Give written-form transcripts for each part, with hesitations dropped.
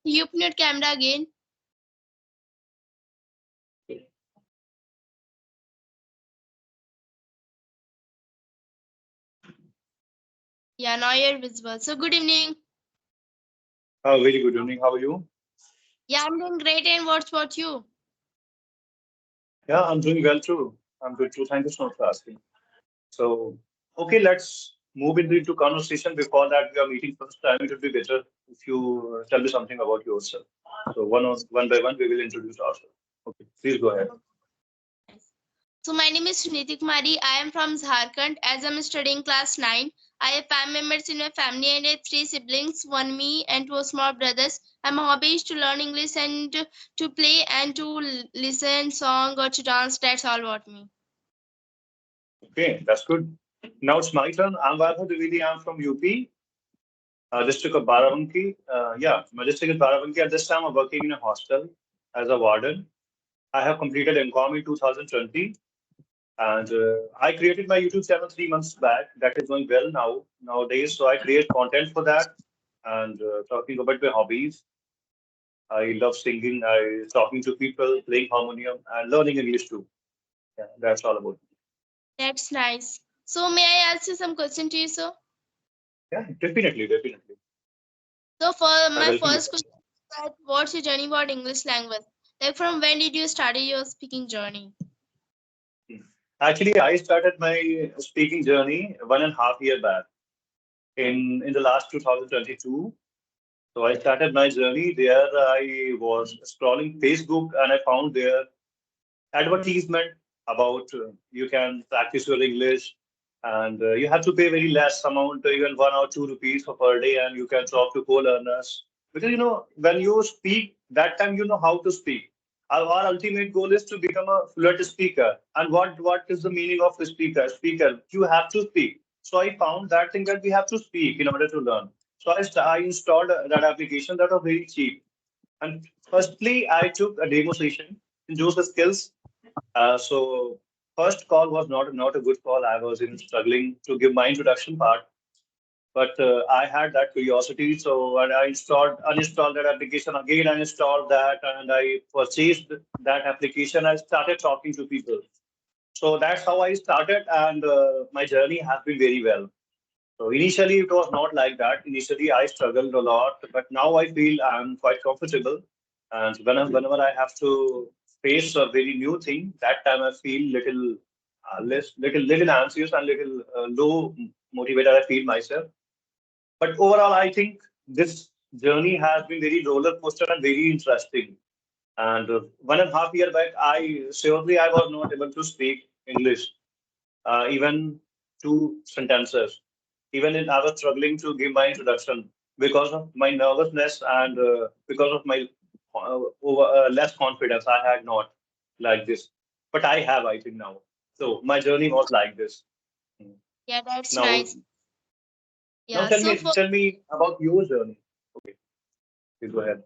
you open your camera again. Yeah, now you're visible. So good evening. Very good evening. How are you? Yeah, I'm doing great. And what's about you? Yeah, I'm doing well too. I'm good too. Thank you so much for asking. So, okay, let's move into conversation. Before that, we are meeting first time. It would be better if you tell me something about yourself. So, one by one, we will introduce ourselves. Okay, please go ahead. So my name is Suniti Kumari. I am from Jharkhand. As I'm studying class 9, I have 5 members in my family and I have 3 siblings, one me and 2 small brothers. My hobby is to learn English and to play and to listen song or to dance. That's all about me. Okay, that's good. Now it's my turn. I'm Vaibhav Dwivedi. I'm from UP, district of Barabanki. Yeah, my district is Barabanki. At this time, I'm working in a hostel as a warden. I have completed MCOM in 2020. And I created my YouTube channel 3 months back. That is going well nowadays. So I create content for that and talking about my hobbies. I love singing. I talking to people, playing harmonium, and learning English too. Yeah, that's all about it. That's nice. So may I ask you some question to you, sir? Yeah, definitely, definitely. So for I my welcome you. first question is that what's your journey about English language? Like from when did you start your speaking journey? Actually, I started my speaking journey 1.5 year back in the last 2022. So I started my journey there. I was scrolling Facebook and I found there advertisement about you can practice your English and you have to pay very less amount, even 1 or 2 rupees for per day, and you can talk to co-learners. Because when you speak, that time you know how to speak. Our ultimate goal is to become a fluent speaker. And what is the meaning of a speaker? Speaker, you have to speak. So I found that thing that we have to speak in order to learn. So I installed that application that was very cheap. And firstly, I took a demo session in those skills. So first call was not a good call. I was in struggling to give my introduction part, but I had that curiosity. So when I uninstalled that application again. I installed that and I purchased that application. I started talking to people. So that's how I started, and my journey has been very well. So initially it was not like that. Initially I struggled a lot, but now I feel I'm quite comfortable. And whenever I have to face a very new thing, that time I feel little little anxious and little low motivated. I feel myself. But overall, I think this journey has been very roller coaster and very interesting. And 1.5 year back, I was not able to speak English, even 2 sentences. Even in, I was struggling to give my introduction because of my nervousness and because of my less confidence. I had not like this, but I have, I think now. So my journey was like this. Yeah, that's Now, nice. now Yeah, so for tell me about your journey. Okay, please go ahead.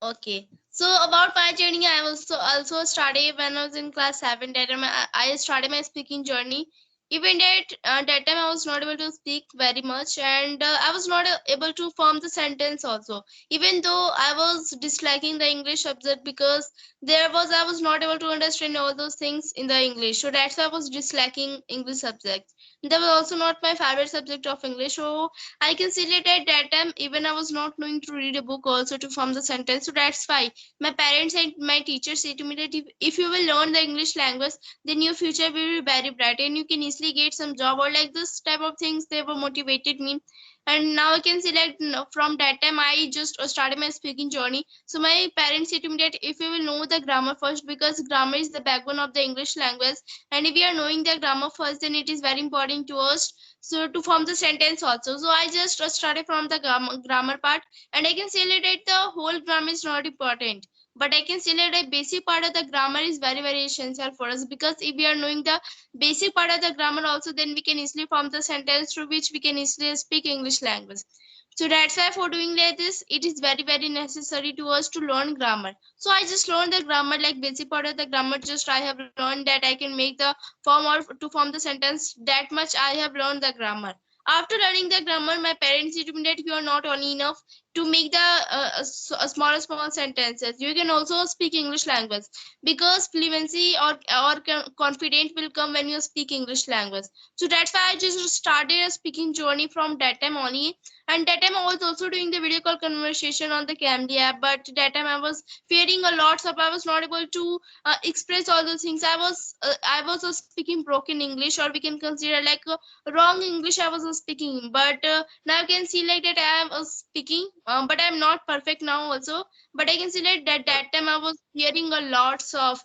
okay. So about my journey, I also started when I was in class 7. That time I started my speaking journey. Even that time I was not able to speak very much, and I was not able to form the sentence also. Even though I was disliking the English subject because I was not able to understand all those things in the English. So that's why I was disliking English subject. That was also not my favorite subject of English. So I can see that at that time, even I was not knowing to read a book also to form the sentence. So that's why my parents and my teachers say to me that if you will learn the English language, then your future will be very bright and you can easily get some job or like this type of things. They were motivated me. And now I can see like from that time I just started my speaking journey. So my parents say to me that if you will know the grammar first, because grammar is the backbone of the English language, and if we are knowing the grammar first, then it is very important to us so to form the sentence also. So I just started from the grammar part, and I can say that the whole grammar is not important, but I can say that a basic part of the grammar is very essential for us, because if we are knowing the basic part of the grammar also, then we can easily form the sentence through which we can easily speak English language. So that's why for doing like this, it is very necessary to us to learn grammar. So I just learned the grammar, like basic part of the grammar. Just I have learned that I can make the form or to form the sentence. That much I have learned the grammar. After learning the grammar, my parents said to me that you are not only enough to make the small sentences. You can also speak English language, because fluency or confidence will come when you speak English language. So that's why I just started a speaking journey from that time only. And that time I was also doing the video call conversation on the Camdy app, but that time I was fearing a lot, so I was not able to express all those things. I was speaking broken English, or we can consider like wrong English I was speaking. But now I can see like that I am speaking, but I'm not perfect now also. But I can see like that time I was hearing a lots of,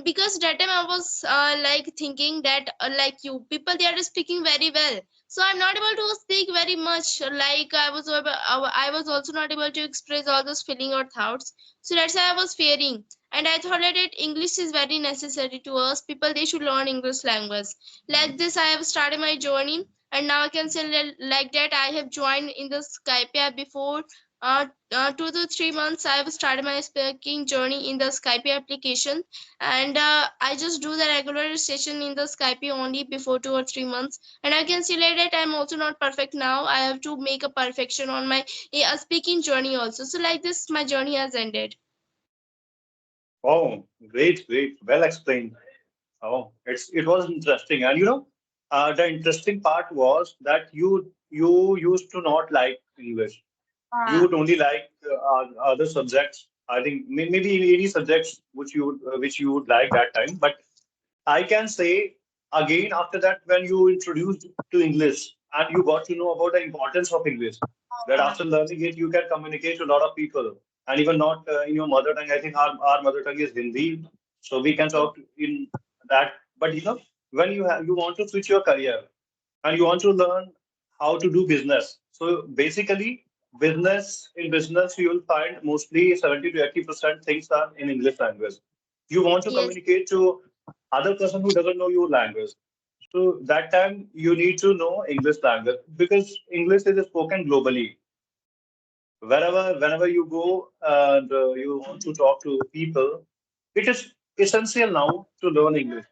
because that time I was like thinking that like you people, they are speaking very well, so I'm not able to speak very much. Like I was also not able to express all those feeling or thoughts. So that's why I was fearing. And I thought that English is very necessary to us. People, they should learn English language. Like this, I have started my journey. And now I can say like that I have joined in the Skype app before 2 to 3 months. I have started my speaking journey in the Skype application. And I just do the regular session in the Skype only before 2 or 3 months. And I can see like that I'm also not perfect now. I have to make a perfection on my speaking journey also. So like this, my journey has ended. Oh, great, great. Well explained. Oh, it was interesting. And the interesting part was that you used to not like English. You would only like other subjects. I think maybe any subjects which you would like that time. But I can say again after that, when you introduced to English and you got to know about the importance of English, that after learning it you can communicate to a lot of people, and even not in your mother tongue. I think our mother tongue is Hindi, so we can talk in that. But when you want to switch your career and you want to learn how to do business, so basically business you will find mostly 70 to 80% things are in English language. You want to Yes. communicate to other person who doesn't know your language. So that time you need to know English language because English is spoken globally. Whenever you go and you want to talk to people, it is essential now to learn English.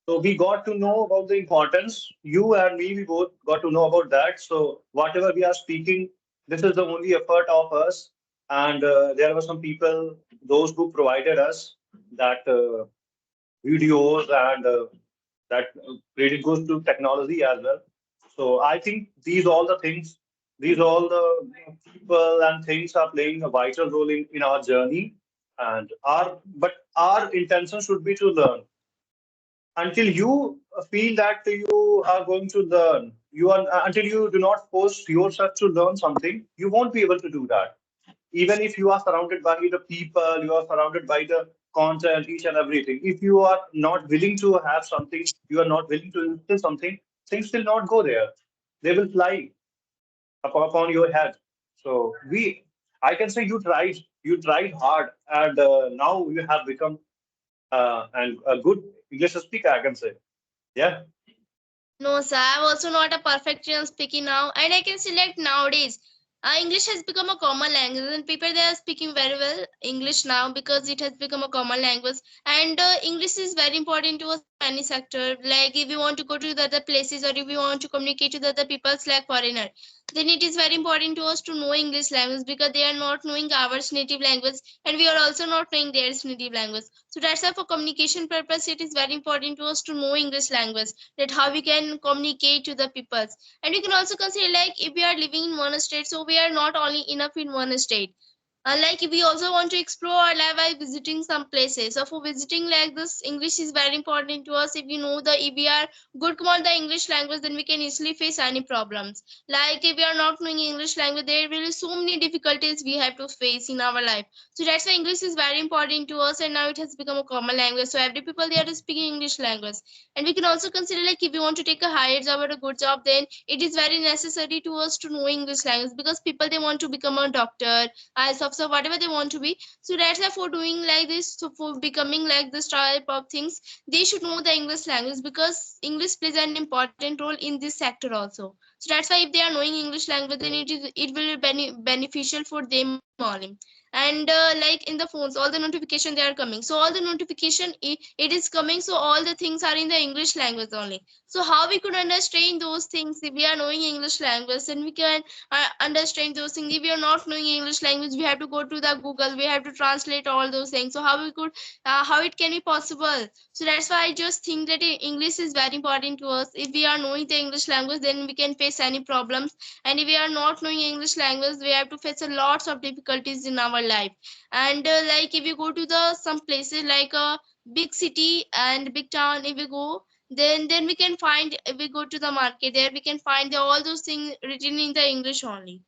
So we got to know about the importance. You and me, we both got to know about that. So whatever we are speaking, this is the only effort of us. And there were some people, those who provided us that videos and that credit goes to technology as well. So I think these all the people and things are playing a vital role in our journey. And our intention should be to learn. Until you feel that you are going to learn, until you do not force yourself to learn something, you won't be able to do that. Even if you are surrounded by the people, you are surrounded by the content, each and everything. If you are not willing to have something, you are not willing to instill something, things will not go there. They will fly upon your head. So I can say you tried hard, and now you have become and a good English speaker, I can say. Yeah. No, sir. I'm also not a perfection speaking now, and I can select nowadays. English has become a common language, and people, they are speaking very well English now because it has become a common language. And English is very important to us in any sector. Like if you want to go to the other places, or if you want to communicate to the other peoples like foreigner, then it is very important to us to know English language, because they are not knowing our native language, and we are also not knowing their native language. So that's why for communication purpose, it is very important to us to know English language, that how we can communicate to the peoples. And we can also consider like if we are living in one state, so we are not only enough in one state. Like we also want to explore our life by visiting some places. So for visiting like this, English is very important to us. If we are good about the English language, then we can easily face any problems. Like if we are not knowing English language, there will be so many difficulties we have to face in our life. So that's why English is very important to us, and now it has become a common language. So every people, they are speaking English language. And we can also consider like if we want to take a higher job or a good job, then it is very necessary to us to know English language, because people, they want to become a doctor, IS officer, whatever they want to be. So that's why for doing like this, so for becoming like this type of things, they should know the English language, because English plays an important role in this sector also. So that's why if they are knowing English language, then it will be beneficial for them also. only. And like in the phones, all the notification they are coming, so all the notification it is coming, so all the things are in the English language only. So how we could understand those things? If we are knowing English language, then we can understand those things. If we are not knowing English language, we have to go to the Google, we have to translate all those things. So how we could how it can be possible? So that's why I just think that English is very important to us. If we are knowing the English language, then we can face any problems. And if we are not knowing English language, we have to face a lots of difficulties in our life. And like if you go to the some places like a big city and big town, if we go, then we can find, if we go to the market, there we can find all those things written in the English only.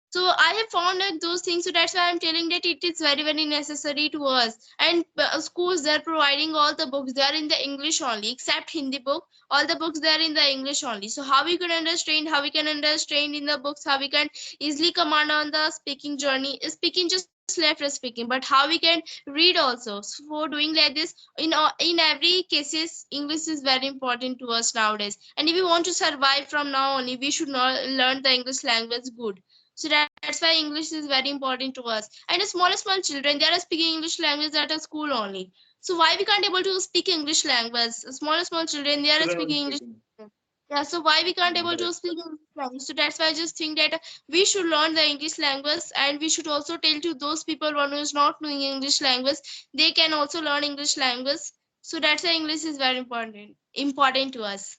So I have found like those things, so that's why I'm telling that it is very very necessary to us. And schools, they're providing all the books, they are in the English only, except Hindi book. All the books, they are in the English only. So how we can understand, how we can understand in the books, how we can easily command on the speaking journey, speaking just left as speaking, but how we can read also. So for doing like this, in every cases, English is very important to us nowadays. And if we want to survive from now on, we should not learn the English language good. So that's why English is very important to us. And the small children, they are speaking English language at a school only. So why we can't able to speak English language? Small children, they are Children will speaking be English. speaking. Yeah, so why we can't able to Correct. speak English language? So that's why I just think that we should learn the English language, and we should also tell to those people one who is not knowing English language, they can also learn English language. So that's why English is very important to us.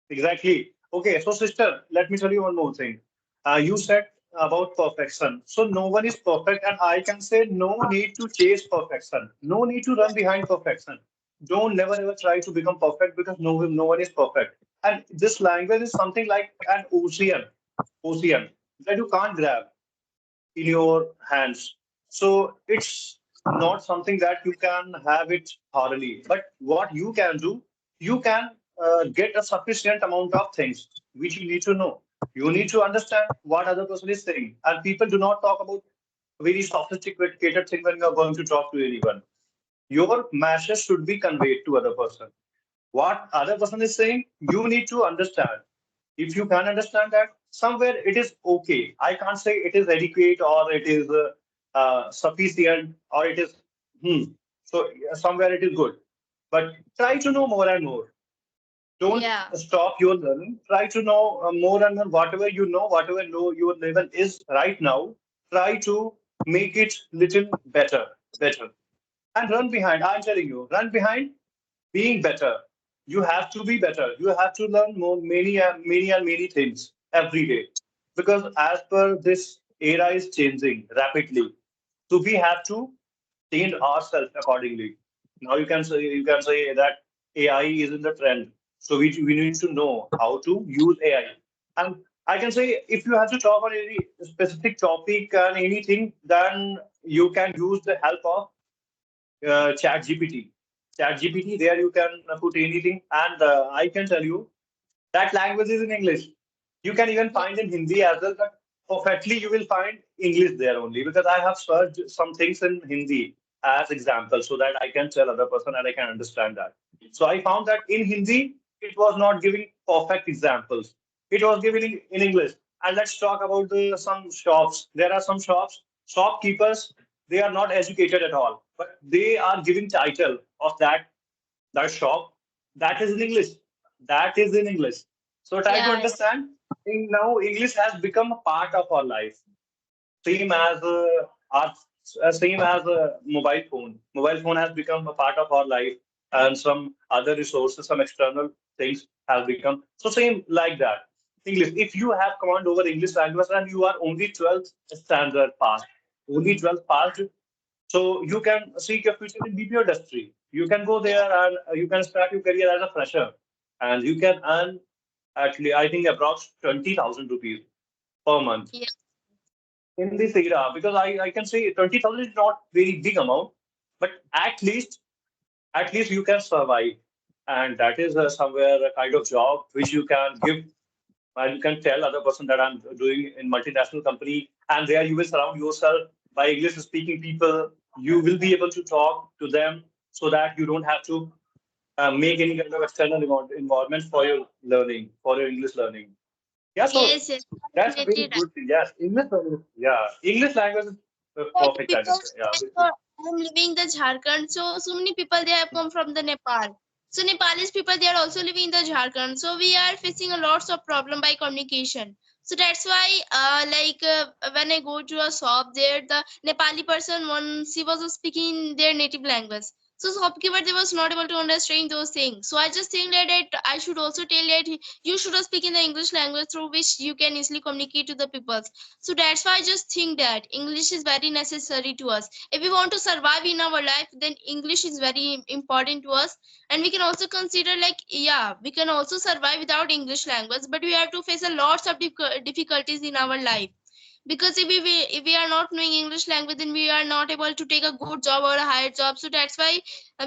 Exactly. Okay, so sister, let me tell you one more thing. You said about perfection. So no one is perfect, and I can say no need to chase perfection. No need to run behind perfection. Don't never ever try to become perfect because no one is perfect. And this language is something like an ocean that you can't grab in your hands. So it's not something that you can have it thoroughly. But what you can do, you can get a sufficient amount of things which you need to know. You need to understand what other person is saying. And people do not talk about very sophisticated thing when you are going to talk to anyone. Your message should be conveyed to other person. What other person is saying, you need to understand. If you can understand that, somewhere it is okay. I can't say it is adequate or it is sufficient or it is hmm. So somewhere it is good. But try to know more and more. Don't Yeah. stop your learning. Try to know more and more. Whatever you know, whatever know your level is right now, try to make it little better. And run behind. I'm telling you, run behind being better. You have to be better. You have to learn more, many things every day. Because as per this era is changing rapidly, so we have to change ourselves accordingly. Now you can say that AI is in the trend, so we need to know how to use AI. And I can say if you have to talk on any specific topic and anything, then you can use the help of chat GPT. Chat GPT, there you can put anything, and I can tell you that language is in English. You can even Yeah. find in Hindi as well, but perfectly you will find English there only because I have searched some things in Hindi as example so that I can tell other person and I can understand that. So I found that in Hindi it was not giving perfect examples. It was giving in English. And let's talk about some shops. There are some shops, shopkeepers, they are not educated at all, but they are giving title of that shop that is in English. That is in English. So try to Yeah. understand. Now English has become a part of our life, same as our same as a mobile phone. Mobile phone has become a part of our life, and some other resources, some external things have become so same like that. English. If you have command over English language and you are only 12th standard passed, only 12th passed, so you can seek your future in BPO industry. You can go Yeah. there and you can start your career as a fresher, and you can earn actually I think approx 20,000 rupees per month Yeah. in this era. Because I can say 20,000 is not very big amount, but at least you can survive, and that is somewhere a kind of job which you can give. And you can tell other person that I'm doing in multinational company, and there you will surround yourself by English speaking people. You will be able to talk to them so that you don't have to make any kind of external environment for your learning, for your English learning. Yeah, so Yes, yes, that's a very definitely right. good thing. Yes, English language is Like perfect, I can people, say. Yeah, like I'm living the Jharkhand, so many people they have come from the Nepal. So Nepalese people they are also living in the Jharkhand. So we are facing a lots of problem by communication. So that's why, when I go to a shop, there the Nepali person once he was speaking their native language. So shopkeeper they was not able to understand those things. So I just think that I should also tell that you should speak in the English language through which you can easily communicate to the people. So that's why I just think that English is very necessary to us. If we want to survive in our life, then English is very important to us. And we can also consider like, yeah, we can also survive without English language, but we have to face a lots of difficulties in our life. Because if we are not knowing English language, then we are not able to take a good job or a higher job. So that's why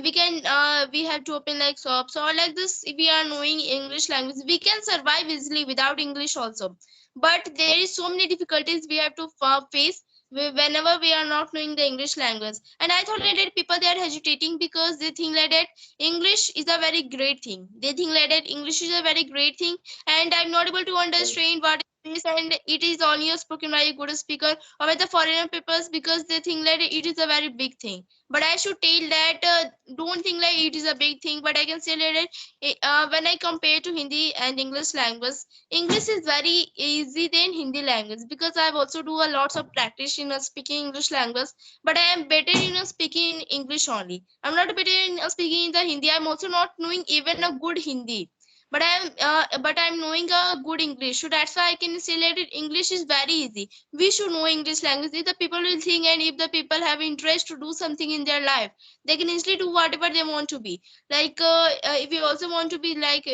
we have to open like shops or like this. If we are knowing English language, we can survive easily without English also. But there is so many difficulties we have to face whenever we are not knowing the English language. And I thought that people they are hesitating because they think like that English is a very great thing. They think like that English is a very great thing, and I'm not able to understand what is this, and it is only spoken by a good speaker or by the foreigner peoples because they think that it is a very big thing. But I should tell that don't think like it is a big thing. But I can say that when I compare to Hindi and English language, English is very easy than Hindi language because I've also do a lots of practice in speaking English language. But I am better in speaking English only. I'm not better in speaking in the Hindi. I'm also not knowing even a good Hindi. But I'm knowing a good English. So that's why I can say that English is very easy. We should know English language. If the people will think and if the people have interest to do something in their life, they can easily do whatever they want to be. If you also want to be like,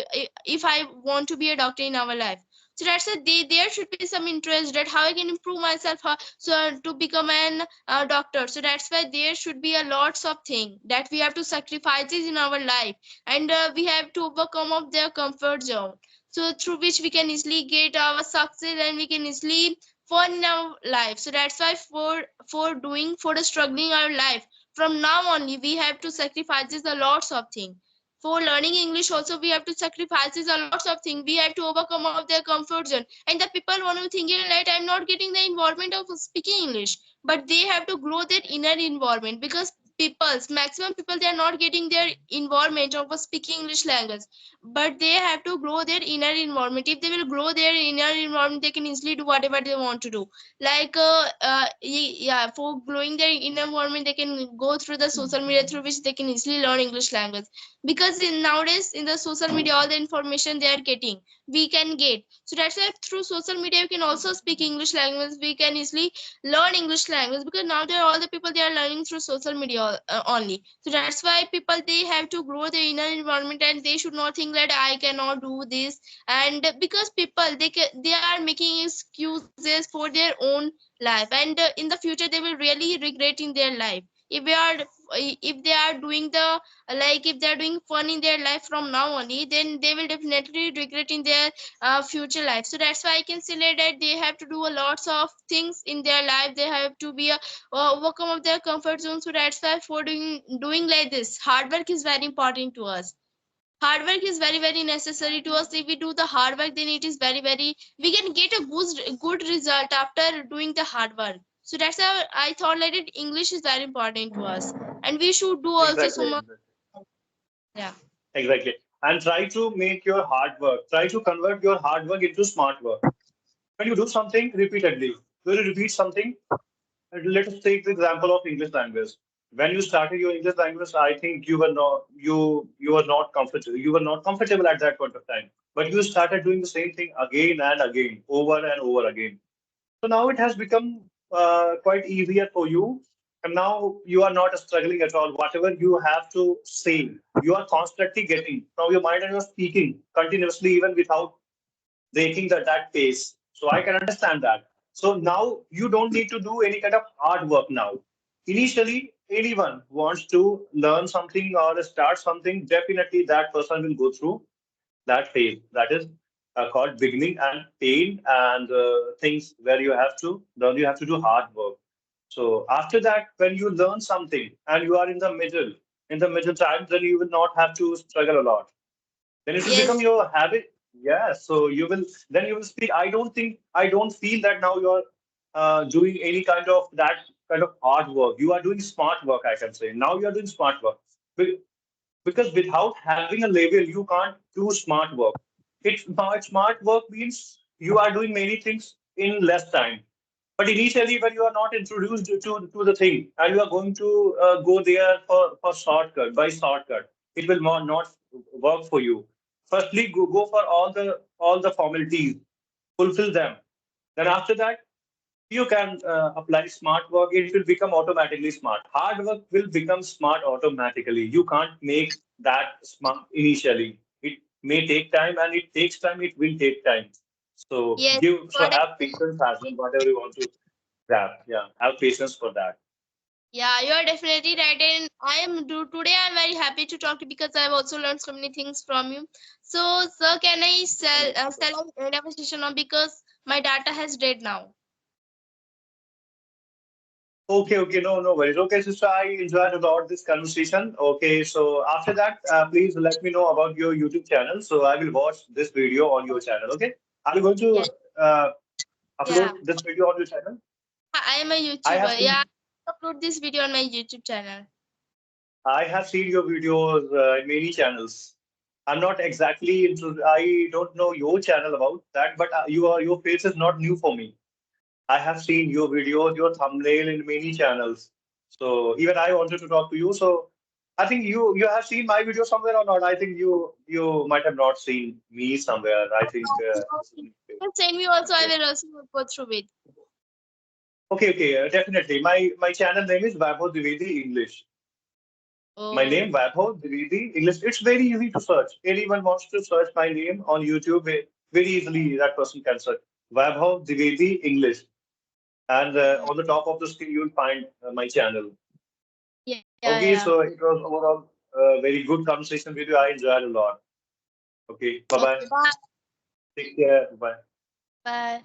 if I want to be a doctor in our life, so that's it. There should be some interest that how I can improve myself, to become an doctor. So that's why there should be a lots of thing that we have to sacrifices in our life, and we have to overcome of their comfort zone. So through which we can easily get our success and we can easily fun in our life. So that's why for the struggling our life, from now only we have to sacrifices a lots of things. For learning English also we have to sacrifices a lots of things. We have to overcome of their comfort zone. And the people want to think that I'm not getting the environment of speaking English, but they have to grow their inner environment because maximum people they are not getting their environment of speaking English language, but they have to grow their inner environment. If they will grow their inner environment, they can easily do whatever they want to do. Yeah, for growing their inner environment, they can go through the social media through which they can easily learn English language. Because nowadays in the social media all the information they are getting we can get. So that's why through social media we can also speak English language. We can easily learn English language because now there all the people they are learning through social media only. So that's why people they have to grow their inner environment and they should not think that I cannot do this. And because people they are making excuses for their own life, and in the future they will really regret in their life if they are if they are doing the if they are doing fun in their life from now only, then they will definitely regret in their future life. So that's why I can say that they have to do a lots of things in their life. They have to be overcome of their comfort zone. So that's why for doing like this, hard work is very important to us. Hard work is very very necessary to us. If we do the hard work, then it is very very we can get a good result after doing the hard work. So that's how I thought that English is very important to us, and we should do also exactly, so much. exactly. Yeah. Exactly. And try to make your hard work, try to convert your hard work into smart work. When you do something repeatedly, when you repeat something, let us take the example of English language. When you started your English language, I think you were not comfortable. You were not comfortable at that point of time. But you started doing the same thing again and again, over and over again. So now it has become quite easier for you. And now you are not struggling at all. Whatever you have to say, you are constantly getting from your mind and you're speaking continuously, even without breaking that pace. So I can understand that. So now you don't need to do any kind of hard work now. Initially, anyone wants to learn something or start something, definitely that person will go through that phase. That is called beginning and pain and things where you have to learn, you have to do hard work. So after that, when you learn something and you are in the middle time, then you will not have to struggle a lot. Then it will become Yes. your habit. Yeah, so you will speak. I don't feel that now you're doing any kind of that kind of hard work. You are doing smart work, I can say. Now you are doing smart work. Be- Because without having a label, you can't do smart work. Smart work means you are doing many things in less time. But initially, when you are not introduced to the thing and you are going to go there for shortcut, by shortcut, it will not work for you. Firstly, go for all the formalities, fulfill them. Then after that, you can apply smart work. It will become automatically smart. Hard work will become smart automatically. You can't make that smart initially. It may take time, and it takes time. It will take time. So Yes, so got it. have patience as well. Whatever you want to grab, yeah, have patience for that. Yeah, you are definitely right. And today I'm very happy to talk to you because I've also learned so many things from you. So, sir, can I sell our conversation now because my data has dead now? Okay, no worries. Okay, sister, I enjoyed a lot this conversation. Okay, so after that, please let me know about your YouTube channel. So I will watch this video on your channel. Okay, are you going to Yes. uh, Yeah. upload this video on your channel? I am a I have YouTuber. Yeah, seen I upload this video on my YouTube channel. I have seen your videos in many channels. I'm not exactly into. I don't know your channel about that, but your face is not new for me. I have seen your videos, your thumbnail in many channels. So even I wanted to talk to you. So I think you have seen my video somewhere or not. I think you might have not seen me somewhere. I think this is Just send me also. I okay. will also go through it. Okay, definitely. My channel name is Vaibhav Dwivedi English. My Oh, name, Vaibhav Dwivedi English. It's very easy to search. Anyone wants to search my name on YouTube, very easily that person can search Vaibhav Dwivedi English. And on the top of the screen, you'll find my channel. yeah, Okay, yeah. so it was overall very good conversation with you. I enjoyed a lot. Okay, bye bye. Okay, bye. Take care. Bye. Bye.